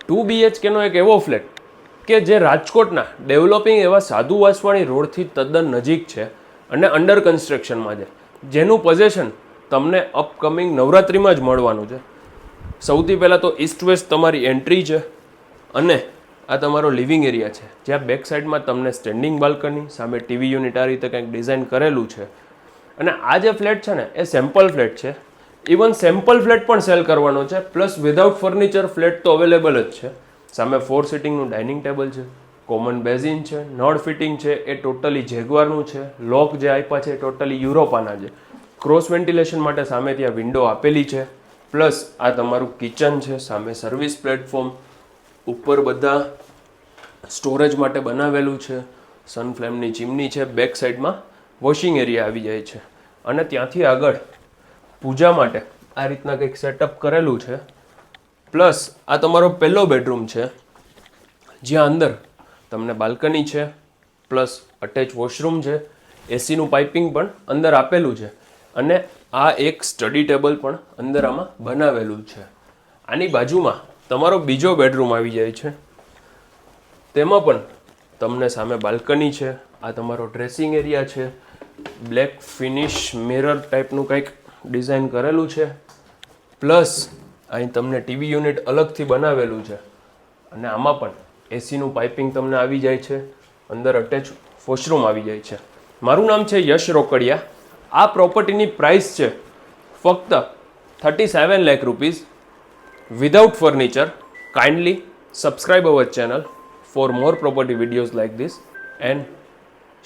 2 BHKનો એક એવો ફ્લેટ કે જે રાજકોટના ડેવલપિંગ એવા સાધુ વાસવાણી રોડથી તદ્દન નજીક છે અને અંડર કન્સ્ટ્રક્શનમાં છે, જેનું પોઝેશન તમને અપકમિંગ નવરાત્રિમાં જ મળવાનું છે. સૌથી પહેલાં તો ઈસ્ટ વેસ્ટ તમારી એન્ટ્રી છે અને આ તમારો લિવિંગ એરિયા છે, જ્યાં બેક સાઈડમાં તમને સ્ટેન્ડિંગ બાલ્કની, સામે ટીવી યુનિટ આ રીતે કંઈક ડિઝાઇન કરેલું છે. અને આ જે ફ્લેટ છે ને એ સેમ્પલ ફ્લેટ છે. ઇવન સેમ્પલ ફ્લેટ પણ સેલ કરવાનો છે, પ્લસ વિધાઉટ ફર્નિચર ફ્લેટ તો અવેલેબલ જ છે. સામે 4 સિટિંગનું ડાઇનિંગ ટેબલ છે, કોમન બેઝિન છે, નળ ફિટિંગ છે એ ટોટલી જેગવારનું છે, લોક જે આપ્યા છે એ ટોટલી યુરોપાના છે. ક્રોસ વેન્ટિલેશન માટે સામે ત્યાં વિન્ડો આપેલી છે, પ્લસ આ તમારું કિચન છે, સામે સર્વિસ પ્લેટફોર્મ, ઉપર બધા સ્ટોરેજ માટે બનાવેલું છે, સનફ્લેમની ચીમની છે, બેક સાઈડમાં વોશિંગ એરિયા આવી જાય છે અને ત્યાંથી આગળ પૂજા માટે આ રીતના કંઈક સેટઅપ કરેલું છે. પ્લસ આ તમારો પહેલો બેડરૂમ છે, જ્યાં અંદર તમને બાલ્કની છે, પ્લસ અટેચ વોશરૂમ છે, એસીનું પાઇપિંગ પણ અંદર આપેલું છે અને આ એક સ્ટડી ટેબલ પણ અંદર આમાં બનાવેલું છે. આની બાજુમાં તમારો બીજો બેડરૂમ આવી જાય છે, તેમાં પણ તમને સામે બાલ્કની છે, આ તમારો ડ્રેસિંગ એરિયા છે, બ્લેક ફિનિશ મિરર ટાઈપનું કંઈક ડિઝાઇન કરેલું છે, પ્લસ અહીં તમને ટીવી યુનિટ અલગથી બનાવેલું છે અને આમાં પણ એસીનું પાઇપિંગ તમને આવી જાય છે, અંદર અટેચ વોશરૂમ આવી જાય છે. મારું નામ છે યશ રોકડિયા. આ પ્રોપર્ટીની પ્રાઇસ છે ફક્ત 37 lakh rupees without furniture. Kindly subscribe our channel for more property videos like this and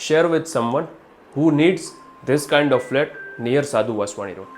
share with someone who needs this kind of flat near Sadhu Vaswani Road.